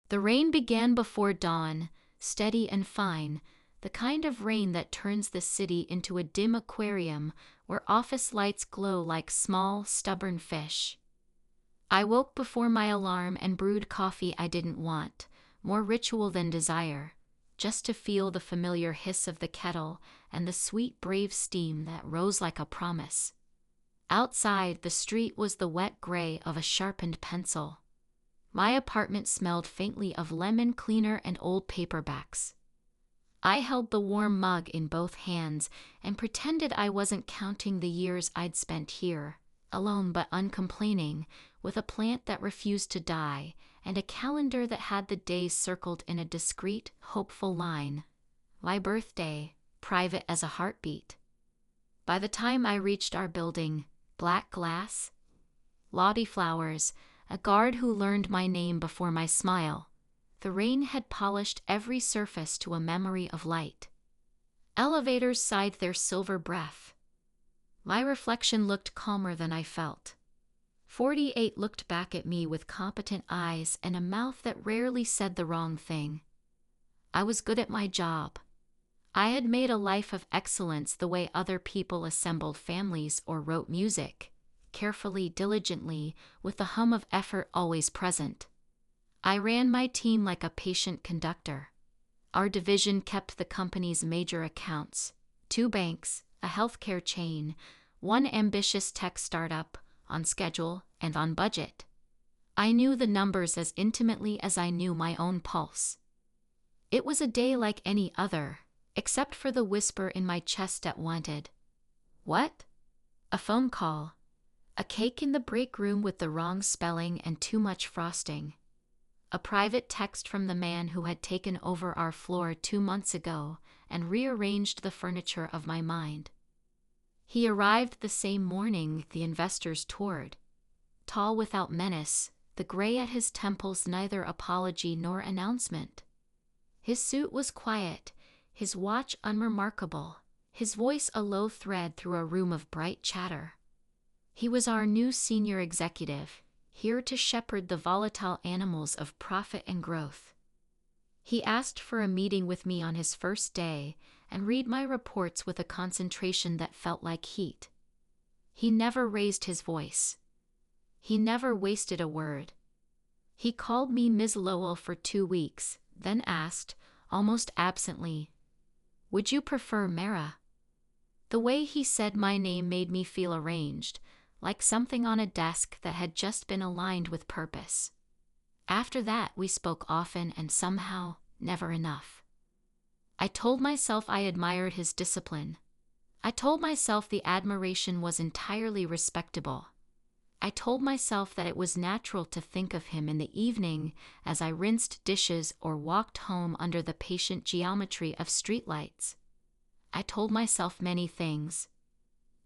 The rain began before dawn, steady and fine, the kind of rain that turns the city into a dim aquarium where office lights glow like small, stubborn fish. I woke before my alarm and brewed coffee I didn't want, more ritual than desire, just to feel the familiar hiss of the kettle and the sweet brave steam that rose like a promise. Outside, the street was the wet gray of a sharpened pencil. My apartment smelled faintly of lemon cleaner and old paperbacks. I held the warm mug in both hands and pretended I wasn't counting the years I'd spent here, alone but uncomplaining, with a plant that refused to die, and a calendar that had the days circled in a discreet, hopeful line. My birthday, private as a heartbeat. By the time I reached our building, black glass, lottie flowers, a guard who learned my name before my smile, the rain had polished every surface to a memory of light. Elevators sighed their silver breath. My reflection looked calmer than I felt. 48 looked back at me with competent eyes and a mouth that rarely said the wrong thing. I was good at my job. I had made a life of excellence the way other people assembled families or wrote music, carefully, diligently, with the hum of effort always present. I ran my team like a patient conductor. Our division kept the company's major accounts: 2 banks, a healthcare chain, 1 ambitious tech startup, on schedule and on budget. I knew the numbers as intimately as I knew my own pulse. It was a day like any other, except for the whisper in my chest that wanted. What? A phone call. A cake in the break room with the wrong spelling and too much frosting. A private text from the man who had taken over our floor 2 months ago and rearranged the furniture of my mind. He arrived the same morning the investors toured. Tall without menace, the gray at his temples neither apology nor announcement. His suit was quiet, his watch unremarkable, his voice a low thread through a room of bright chatter. He was our new senior executive, here to shepherd the volatile animals of profit and growth. He asked for a meeting with me on his first day and read my reports with a concentration that felt like heat. He never raised his voice. He never wasted a word. He called me Ms. Lowell for 2 weeks, then asked, almost absently, "Would you prefer Mara?" The way he said my name made me feel arranged, like something on a desk that had just been aligned with purpose. After that, we spoke often and somehow never enough. I told myself I admired his discipline. I told myself the admiration was entirely respectable. I told myself that it was natural to think of him in the evening as I rinsed dishes or walked home under the patient geometry of streetlights. I told myself many things.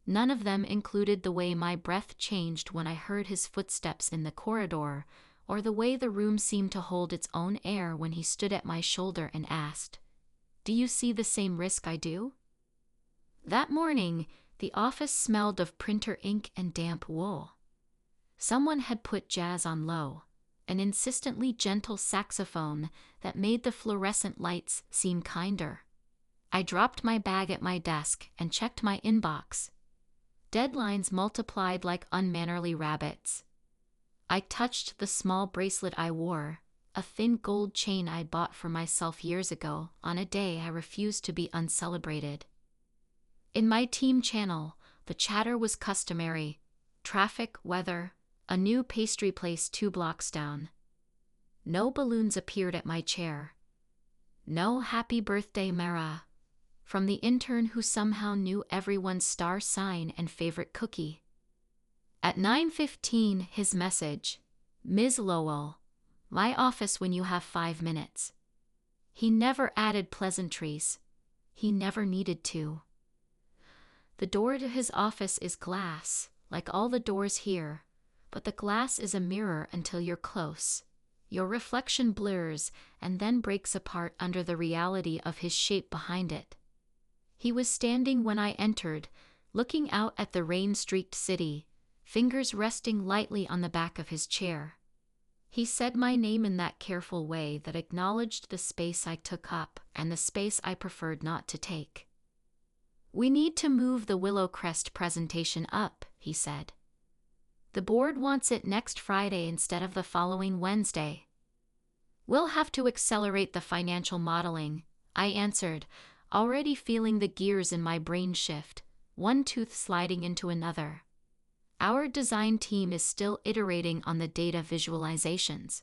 None of them included the way my breath changed when I heard his footsteps in the corridor, or the way the room seemed to hold its own air when he stood at my shoulder and asked, "Do you see the same risk I do?" That morning, the office smelled of printer ink and damp wool. Someone had put jazz on low, an insistently gentle saxophone that made the fluorescent lights seem kinder. I dropped my bag at my desk and checked my inbox. Deadlines multiplied like unmannerly rabbits. I touched the small bracelet I wore, a thin gold chain I bought for myself years ago on a day I refused to be uncelebrated. In my team channel, the chatter was customary: traffic, weather, a new pastry place 2 blocks down. No balloons appeared at my chair. No happy birthday, Mara, from the intern who somehow knew everyone's star sign and favorite cookie. At 9:15, his message: "Ms. Lowell, my office when you have 5 minutes." He never added pleasantries. He never needed to. The door to his office is glass, like all the doors here, but the glass is a mirror until you're close. Your reflection blurs and then breaks apart under the reality of his shape behind it. He was standing when I entered, looking out at the rain-streaked city, fingers resting lightly on the back of his chair. He said my name in that careful way that acknowledged the space I took up and the space I preferred not to take. "We need to move the Willow Crest presentation up," he said. "The board wants it next Friday instead of the following Wednesday." "We'll have to accelerate the financial modeling," I answered, already feeling the gears in my brain shift, one tooth sliding into another. "Our design team is still iterating on the data visualizations."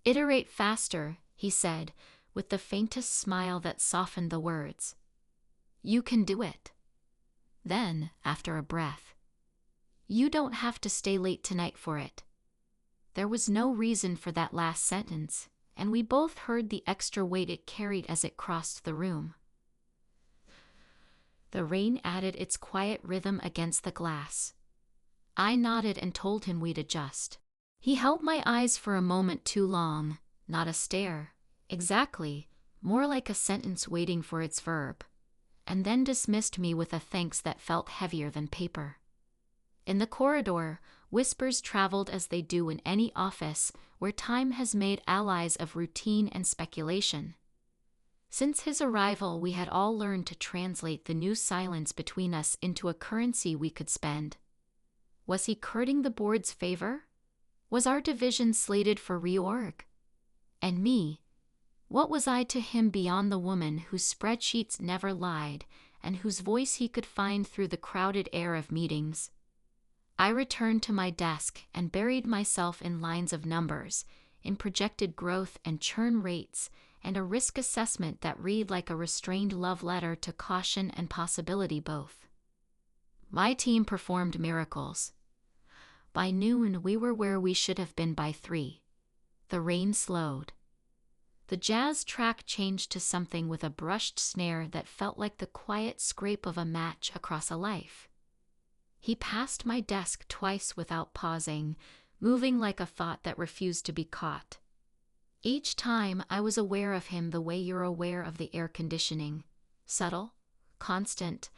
"Iterate faster," he said, with the faintest smile that softened the words. "You can do it." Then, after a breath, "You don't have to stay late tonight for it." There was no reason for that last sentence, and we both heard the extra weight it carried as it crossed the room. The rain added its quiet rhythm against the glass. I nodded and told him we'd adjust. He held my eyes for a moment too long, not a stare, exactly, more like a sentence waiting for its verb, and then dismissed me with a thanks that felt heavier than paper. In the corridor, whispers traveled as they do in any office where time has made allies of routine and speculation. Since his arrival, we had all learned to translate the new silence between us into a currency we could spend. Was he courting the board's favor? Was our division slated for reorg? And me? What was I to him beyond the woman whose spreadsheets never lied and whose voice he could find through the crowded air of meetings? I returned to my desk and buried myself in lines of numbers, in projected growth and churn rates, and a risk assessment that read like a restrained love letter to caution and possibility both. My team performed miracles. By noon, we were where we should have been by 3. The rain slowed. The jazz track changed to something with a brushed snare that felt like the quiet scrape of a match across a life. He passed my desk twice without pausing, moving like a thought that refused to be caught. Each time I was aware of him the way you're aware of the air conditioning, subtle, constant,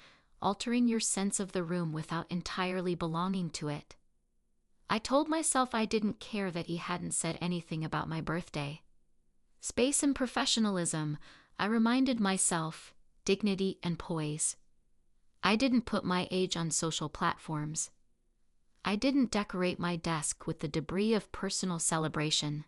altering your sense of the room without entirely belonging to it. I told myself I didn't care that he hadn't said anything about my birthday. Space and professionalism, I reminded myself, dignity and poise. I didn't put my age on social platforms. I didn't decorate my desk with the debris of personal celebration.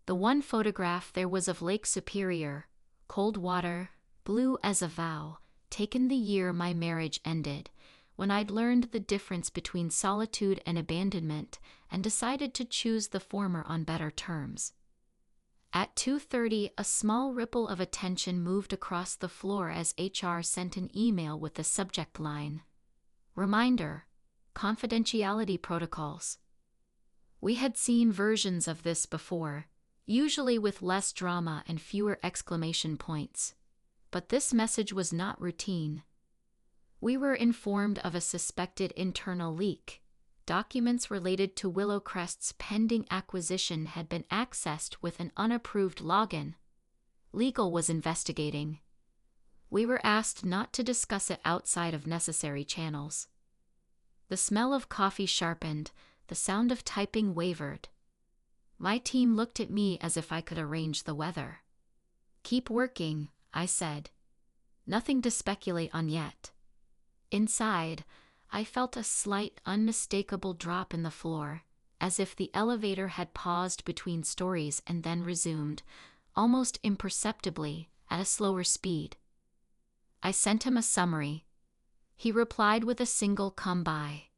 The one photograph there was of Lake Superior, cold water, blue as a vow, taken the year my marriage ended, when I'd learned the difference between solitude and abandonment and decided to choose the former on better terms. At 2:30, a small ripple of attention moved across the floor as HR sent an email with the subject line, "Reminder, confidentiality protocols." We had seen versions of this before, usually with less drama and fewer exclamation points. But this message was not routine. We were informed of a suspected internal leak. Documents related to Willow Crest's pending acquisition had been accessed with an unapproved login. Legal was investigating. We were asked not to discuss it outside of necessary channels. The smell of coffee sharpened, the sound of typing wavered. My team looked at me as if I could arrange the weather. "Keep working," I said. "Nothing to speculate on yet." Inside, I felt a slight, unmistakable drop in the floor, as if the elevator had paused between stories and then resumed, almost imperceptibly, at a slower speed. I sent him a summary. He replied with a single "come by."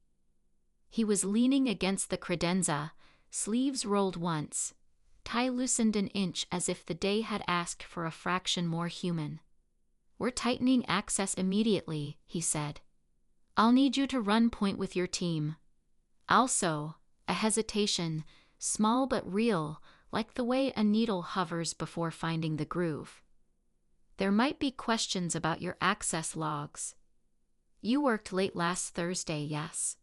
He was leaning against the credenza, sleeves rolled once, tie loosened an inch as if the day had asked for a fraction more human. "We're tightening access immediately," he said. "I'll need you to run point with your team." Also, a hesitation, small but real, like the way a needle hovers before finding the groove. "There might be questions about your access logs. You worked late last Thursday, yes?"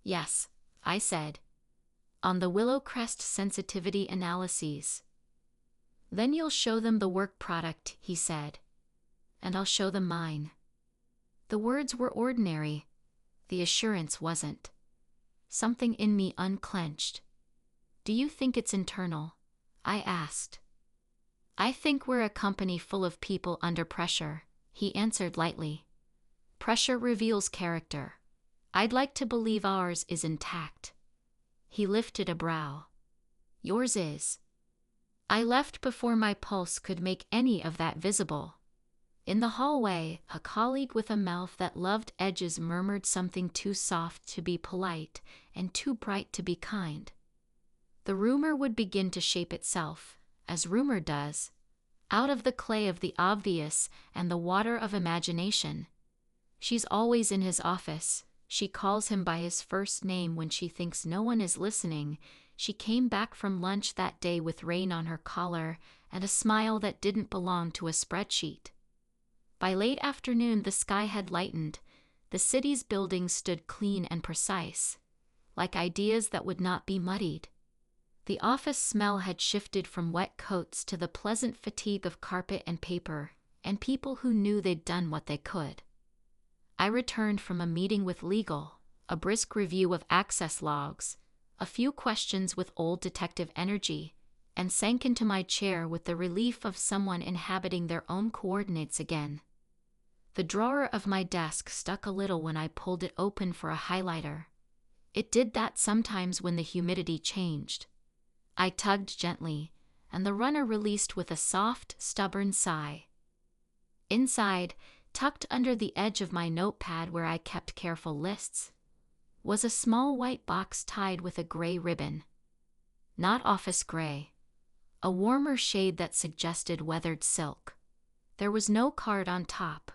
"Yes," I said. "On the Willow Crest sensitivity analyses." "Then you'll show them the work product," he said. "And I'll show them mine." The words were ordinary. The assurance wasn't. Something in me unclenched. Do you think it's internal? I asked. I think we're a company full of people under pressure, he answered lightly. Pressure reveals character. I'd like to believe ours is intact. He lifted a brow. Yours is. I left before my pulse could make any of that visible. In the hallway, a colleague with a mouth that loved edges murmured something too soft to be polite and too bright to be kind. The rumor would begin to shape itself, as rumor does, out of the clay of the obvious and the water of imagination. She's always in his office. She calls him by his first name when she thinks no one is listening. She came back from lunch that day with rain on her collar and a smile that didn't belong to a spreadsheet. By late afternoon, the sky had lightened. The city's buildings stood clean and precise, like ideas that would not be muddied. The office smell had shifted from wet coats to the pleasant fatigue of carpet and paper, and people who knew they'd done what they could. I returned from a meeting with legal, a brisk review of access logs, a few questions with old detective energy, and sank into my chair with the relief of someone inhabiting their own coordinates again. The drawer of my desk stuck a little when I pulled it open for a highlighter. It did that sometimes when the humidity changed. I tugged gently, and the runner released with a soft, stubborn sigh. Inside, tucked under the edge of my notepad where I kept careful lists, was a small white box tied with a gray ribbon. Not office gray. A warmer shade that suggested weathered silk. There was no card on top.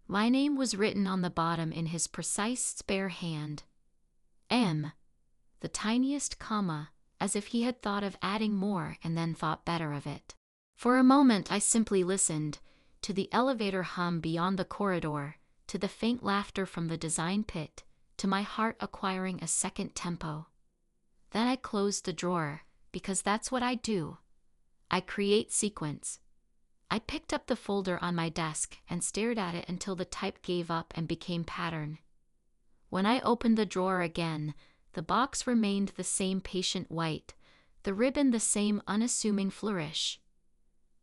My name was written on the bottom in his precise spare hand. M. The tiniest comma, as if he had thought of adding more and then thought better of it. For a moment I simply listened, to the elevator hum beyond the corridor, to the faint laughter from the design pit, to my heart acquiring a second tempo. Then I closed the drawer, because that's what I do. I create sequence. I picked up the folder on my desk and stared at it until the type gave up and became pattern. When I opened the drawer again, the box remained the same patient white, the ribbon the same unassuming flourish.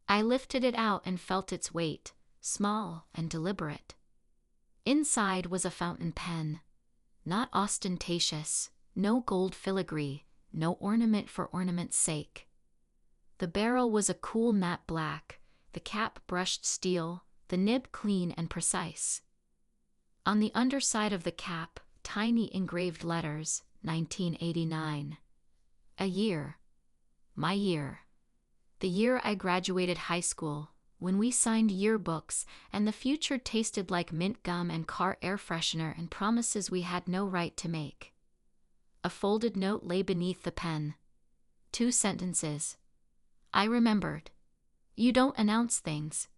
I lifted it out and felt its weight, small and deliberate. Inside was a fountain pen. Not ostentatious, no gold filigree, no ornament for ornament's sake. The barrel was a cool matte black, the cap brushed steel, the nib clean and precise. On the underside of the cap, tiny engraved letters, 1989. A year. My year. The year I graduated high school, when we signed yearbooks and the future tasted like mint gum and car air freshener and promises we had no right to make. A folded note lay beneath the pen. 2 sentences. I remembered. You don't announce things.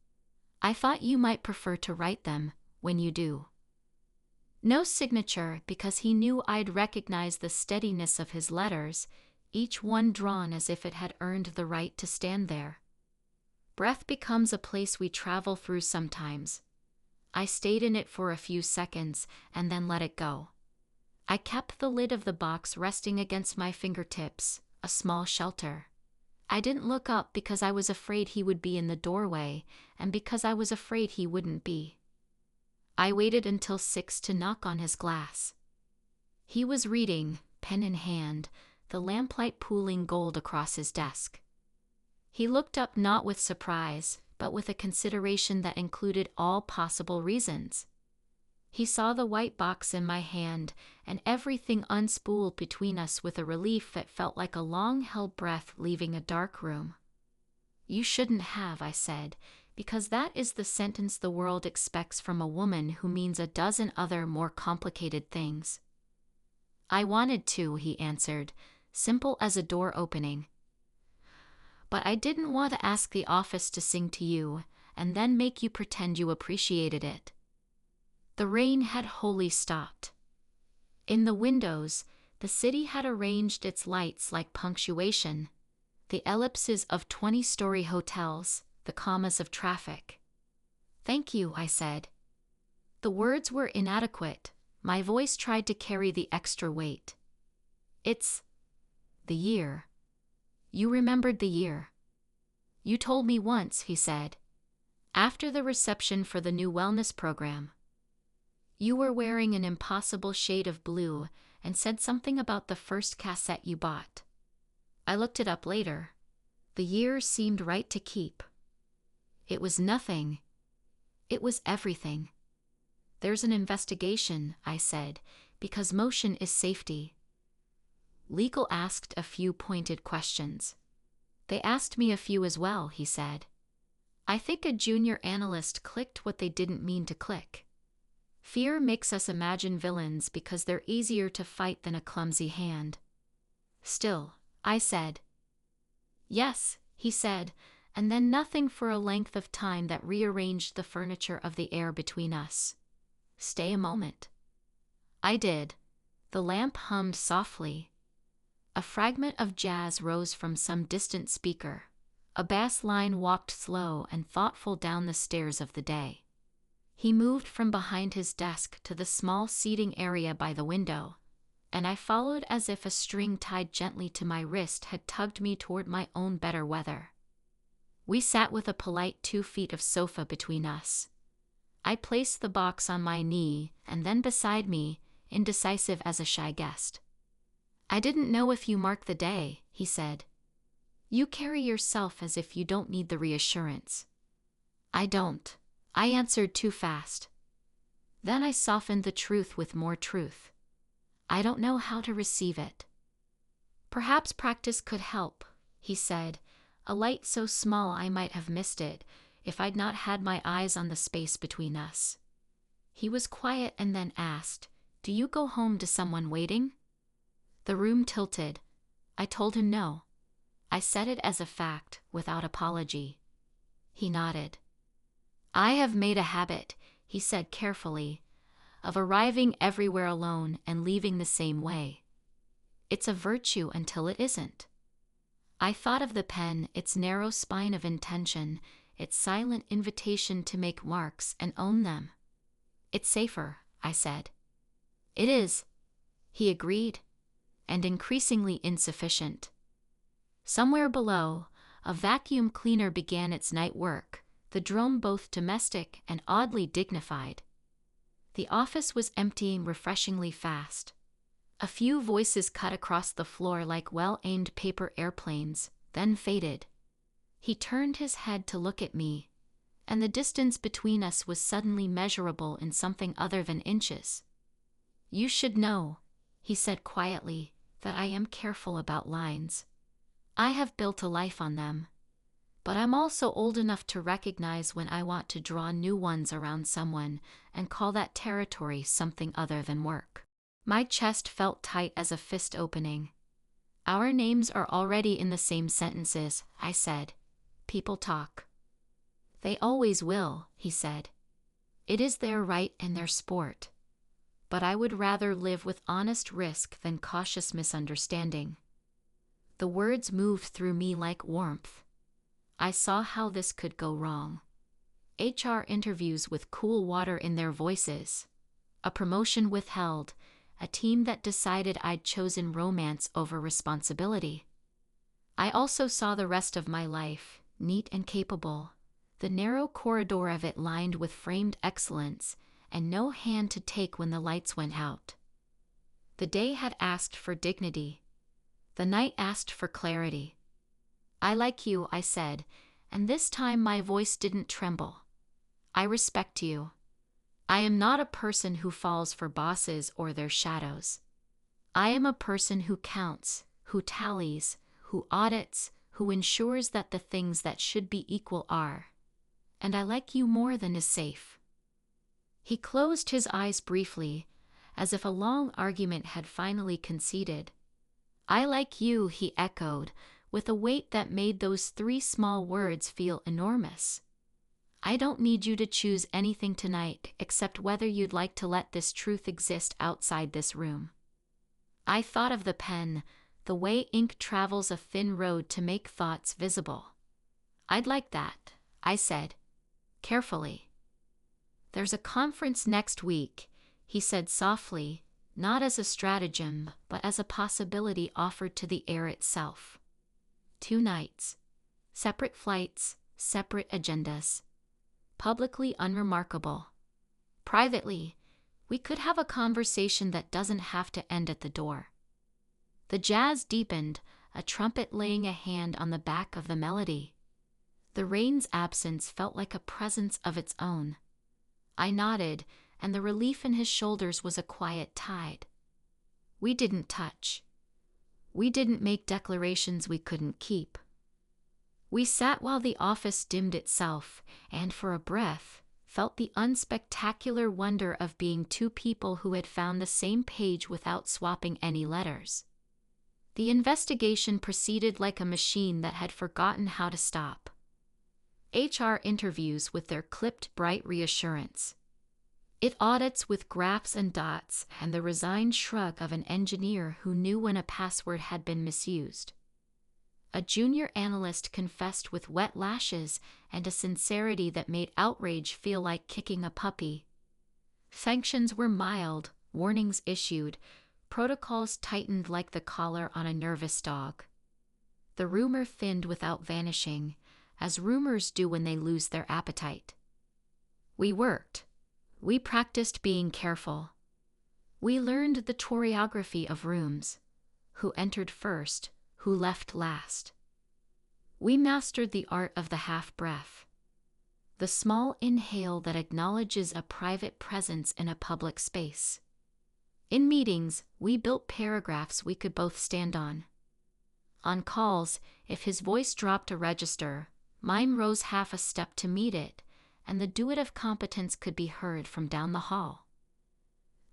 I thought you might prefer to write them, when you do. No signature, because he knew I'd recognize the steadiness of his letters, each one drawn as if it had earned the right to stand there. Breath becomes a place we travel through sometimes. I stayed in it for a few seconds and then let it go. I kept the lid of the box resting against my fingertips, a small shelter. I didn't look up because I was afraid he would be in the doorway, and because I was afraid he wouldn't be. I waited until 6 to knock on his glass. He was reading, pen in hand, the lamplight pooling gold across his desk. He looked up not with surprise, but with a consideration that included all possible reasons. He saw the white box in my hand, and everything unspooled between us with a relief that felt like a long-held breath leaving a dark room. You shouldn't have, I said, because that is the sentence the world expects from a woman who means a dozen other more complicated things. I wanted to, he answered, simple as a door opening. But I didn't want to ask the office to sing to you, and then make you pretend you appreciated it. The rain had wholly stopped. In the windows, the city had arranged its lights like punctuation, the ellipses of 20-story hotels, the commas of traffic. Thank you, I said. The words were inadequate. My voice tried to carry the extra weight. It's The year. You remembered the year. You told me once, he said. After the reception for the new wellness program. You were wearing an impossible shade of blue and said something about the first cassette you bought. I looked it up later. The year seemed right to keep. It was nothing. It was everything. There's an investigation, I said, because motion is safety. Legal asked a few pointed questions. They asked me a few as well, he said. I think a junior analyst clicked what they didn't mean to click. Fear makes us imagine villains because they're easier to fight than a clumsy hand. Still, I said. Yes, he said, and then nothing for a length of time that rearranged the furniture of the air between us. Stay a moment. I did. The lamp hummed softly. A fragment of jazz rose from some distant speaker. A bass line walked slow and thoughtful down the stairs of the day. He moved from behind his desk to the small seating area by the window, and I followed as if a string tied gently to my wrist had tugged me toward my own better weather. We sat with a polite 2 feet of sofa between us. I placed the box on my knee and then beside me, indecisive as a shy guest. I didn't know if you mark the day, he said. You carry yourself as if you don't need the reassurance. I don't. I answered too fast. Then I softened the truth with more truth. I don't know how to receive it. Perhaps practice could help, he said, a light so small I might have missed it if I'd not had my eyes on the space between us. He was quiet and then asked, Do you go home to someone waiting? The room tilted. I told him no. I said it as a fact, without apology. He nodded. I have made a habit, he said carefully, of arriving everywhere alone and leaving the same way. It's a virtue until it isn't. I thought of the pen, its narrow spine of intention, its silent invitation to make marks and own them. It's safer, I said. It is, he agreed, and increasingly insufficient. Somewhere below, a vacuum cleaner began its night work, the drone both domestic and oddly dignified. The office was emptying refreshingly fast. A few voices cut across the floor like well-aimed paper airplanes, then faded. He turned his head to look at me, and the distance between us was suddenly measurable in something other than inches. You should know, he said quietly, that I am careful about lines. I have built a life on them. But I'm also old enough to recognize when I want to draw new ones around someone and call that territory something other than work. My chest felt tight as a fist opening. Our names are already in the same sentences, I said. People talk. They always will, he said. It is their right and their sport. But I would rather live with honest risk than cautious misunderstanding. The words moved through me like warmth. I saw how this could go wrong. HR interviews with cool water in their voices. A promotion withheld. A team that decided I'd chosen romance over responsibility. I also saw the rest of my life, neat and capable, the narrow corridor of it lined with framed excellence, and no hand to take when the lights went out. The day had asked for dignity. The night asked for clarity. I like you, I said, and this time my voice didn't tremble. I respect you. I am not a person who falls for bosses or their shadows. I am a person who counts, who tallies, who audits, who ensures that the things that should be equal are. And I like you more than is safe. He closed his eyes briefly, as if a long argument had finally conceded. I like you, he echoed, with a weight that made those 3 small words feel enormous. I don't need you to choose anything tonight except whether you'd like to let this truth exist outside this room. I thought of the pen, the way ink travels a thin road to make thoughts visible. I'd like that, I said, carefully. There's a conference next week, he said softly, not as a stratagem, but as a possibility offered to the air itself. 2 nights. Separate flights, separate agendas. Publicly unremarkable. Privately, we could have a conversation that doesn't have to end at the door. The jazz deepened, a trumpet laying a hand on the back of the melody. The rain's absence felt like a presence of its own. I nodded, and the relief in his shoulders was a quiet tide. We didn't touch. We didn't make declarations we couldn't keep. We sat while the office dimmed itself, and for a breath, felt the unspectacular wonder of being 2 people who had found the same page without swapping any letters. The investigation proceeded like a machine that had forgotten how to stop. HR interviews with their clipped bright reassurance. It audits with graphs and dots and the resigned shrug of an engineer who knew when a password had been misused. A junior analyst confessed with wet lashes and a sincerity that made outrage feel like kicking a puppy. Sanctions were mild, warnings issued, protocols tightened like the collar on a nervous dog. The rumor thinned without vanishing, as rumors do when they lose their appetite. We worked. We practiced being careful. We learned the choreography of rooms. Who entered first, who left last. We mastered the art of the half-breath. The small inhale that acknowledges a private presence in a public space. In meetings, we built paragraphs we could both stand on. On calls, if his voice dropped a register, mine rose half a step to meet it, and the duet of competence could be heard from down the hall.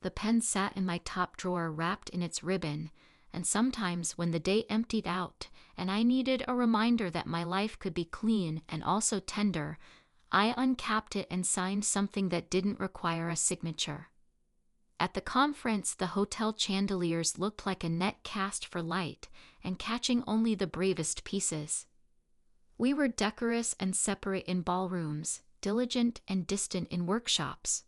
The pen sat in my top drawer wrapped in its ribbon, and sometimes when the day emptied out and I needed a reminder that my life could be clean and also tender, I uncapped it and signed something that didn't require a signature. At the conference, the hotel chandeliers looked like a net cast for light and catching only the bravest pieces. We were decorous and separate in ballrooms, diligent and distant in workshops.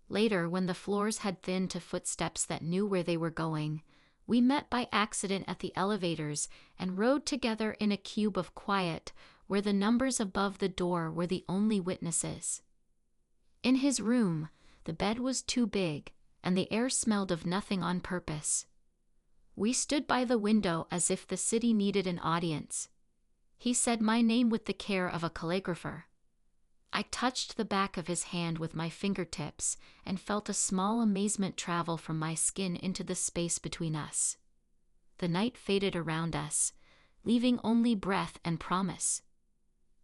Later, when the floors had thinned to footsteps that knew where they were going, we met by accident at the elevators and rode together in a cube of quiet where the numbers above the door were the only witnesses. In his room, the bed was too big, and the air smelled of nothing on purpose. We stood by the window as if the city needed an audience. He said my name with the care of a calligrapher. I touched the back of his hand with my fingertips and felt a small amazement travel from my skin into the space between us. The night faded around us, leaving only breath and promise.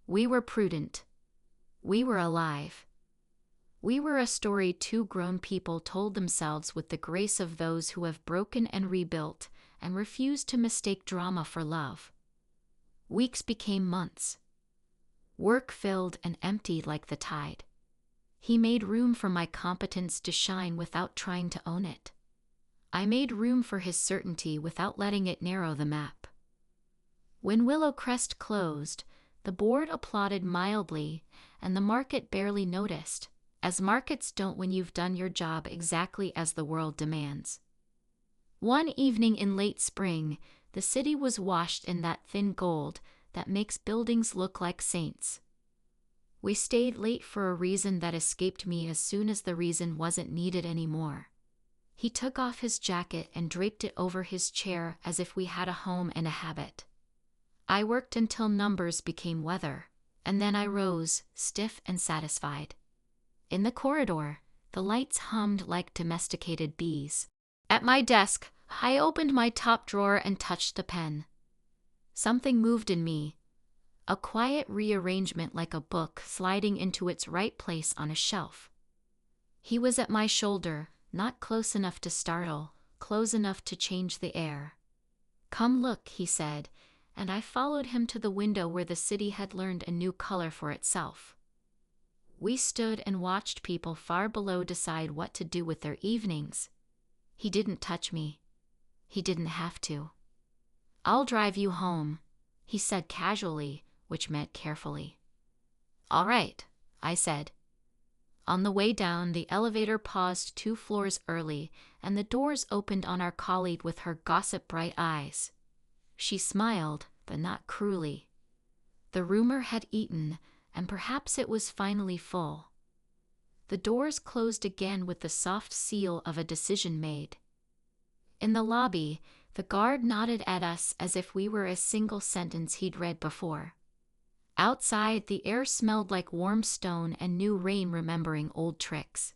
We were prudent. We were alive. We were a story 2 grown people told themselves with the grace of those who have broken and rebuilt and refused to mistake drama for love. Weeks became months. Work filled and emptied like the tide. He made room for my competence to shine without trying to own it. I made room for his certainty without letting it narrow the map. When Willow Crest closed, the board applauded mildly, and the market barely noticed, as markets don't when you've done your job exactly as the world demands. One evening in late spring, the city was washed in that thin gold that makes buildings look like saints. We stayed late for a reason that escaped me as soon as the reason wasn't needed anymore. He took off his jacket and draped it over his chair as if we had a home and a habit. I worked until numbers became weather, and then I rose, stiff and satisfied. In the corridor, the lights hummed like domesticated bees. At my desk, I opened my top drawer and touched the pen. Something moved in me, a quiet rearrangement like a book sliding into its right place on a shelf. He was at my shoulder, not close enough to startle, close enough to change the air. "Come look," he said, and I followed him to the window where the city had learned a new color for itself. We stood and watched people far below decide what to do with their evenings. He didn't touch me. He didn't have to. "I'll drive you home," he said casually, which meant carefully. "All right," I said. On the way down, the elevator paused 2 floors early, and the doors opened on our colleague with her gossip-bright eyes. She smiled, but not cruelly. The rumor had eaten, and perhaps it was finally full. The doors closed again with the soft seal of a decision made. In the lobby, the guard nodded at us as if we were a single sentence he'd read before. Outside, the air smelled like warm stone and new rain remembering old tricks.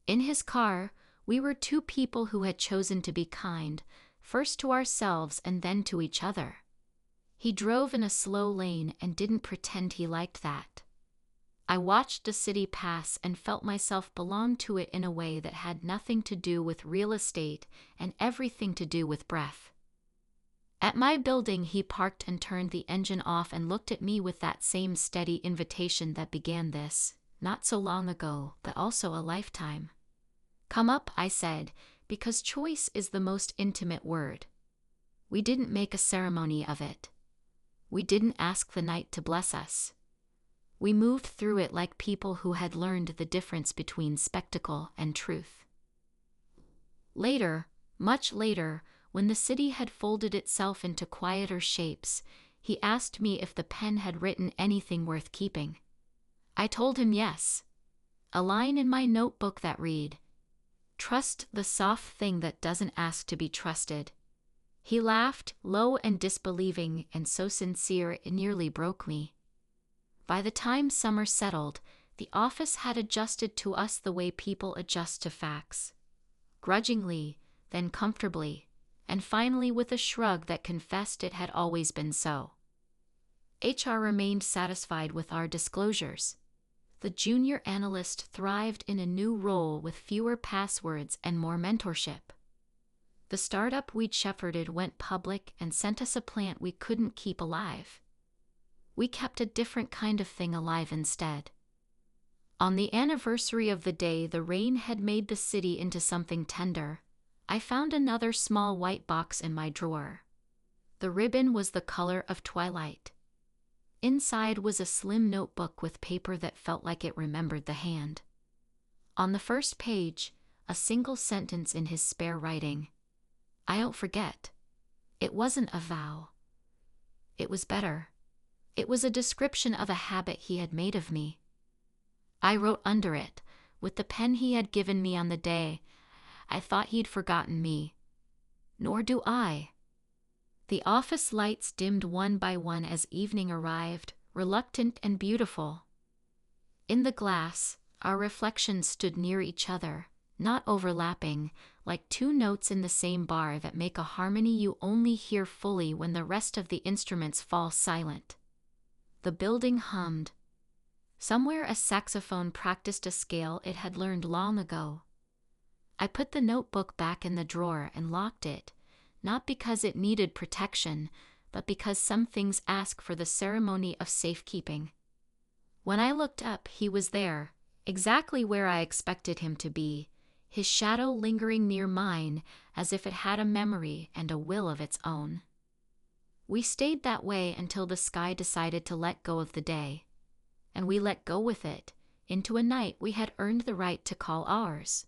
In his car, we were 2 people who had chosen to be kind, first to ourselves and then to each other. He drove in a slow lane and didn't pretend he liked that. I watched the city pass and felt myself belong to it in a way that had nothing to do with real estate and everything to do with breath. At my building, he parked and turned the engine off and looked at me with that same steady invitation that began this, not so long ago, but also a lifetime. "Come up," I said, because choice is the most intimate word. We didn't make a ceremony of it. We didn't ask the night to bless us. We moved through it like people who had learned the difference between spectacle and truth. Later, much later, when the city had folded itself into quieter shapes, he asked me if the pen had written anything worth keeping. I told him yes. A line in my notebook that read, "Trust the soft thing that doesn't ask to be trusted." He laughed, low and disbelieving, and so sincere it nearly broke me. By the time summer settled, the office had adjusted to us the way people adjust to facts. Grudgingly, then comfortably, and finally with a shrug that confessed it had always been so. HR remained satisfied with our disclosures. The junior analyst thrived in a new role with fewer passwords and more mentorship. The startup we'd shepherded went public and sent us a plant we couldn't keep alive. We kept a different kind of thing alive instead. On the anniversary of the day the rain had made the city into something tender, I found another small white box in my drawer. The ribbon was the color of twilight. Inside was a slim notebook with paper that felt like it remembered the hand. On the first page, a single sentence in his spare writing. "I don't forget." It wasn't a vow. It was better. It was a description of a habit he had made of me. I wrote under it, with the pen he had given me on the day, "I thought he'd forgotten me. Nor do I." The office lights dimmed one by one as evening arrived, reluctant and beautiful. In the glass, our reflections stood near each other, not overlapping, like 2 notes in the same bar that make a harmony you only hear fully when the rest of the instruments fall silent. The building hummed. Somewhere a saxophone practiced a scale it had learned long ago. I put the notebook back in the drawer and locked it, not because it needed protection, but because some things ask for the ceremony of safekeeping. When I looked up, he was there, exactly where I expected him to be, his shadow lingering near mine as if it had a memory and a will of its own. We stayed that way until the sky decided to let go of the day. And we let go with it, into a night we had earned the right to call ours.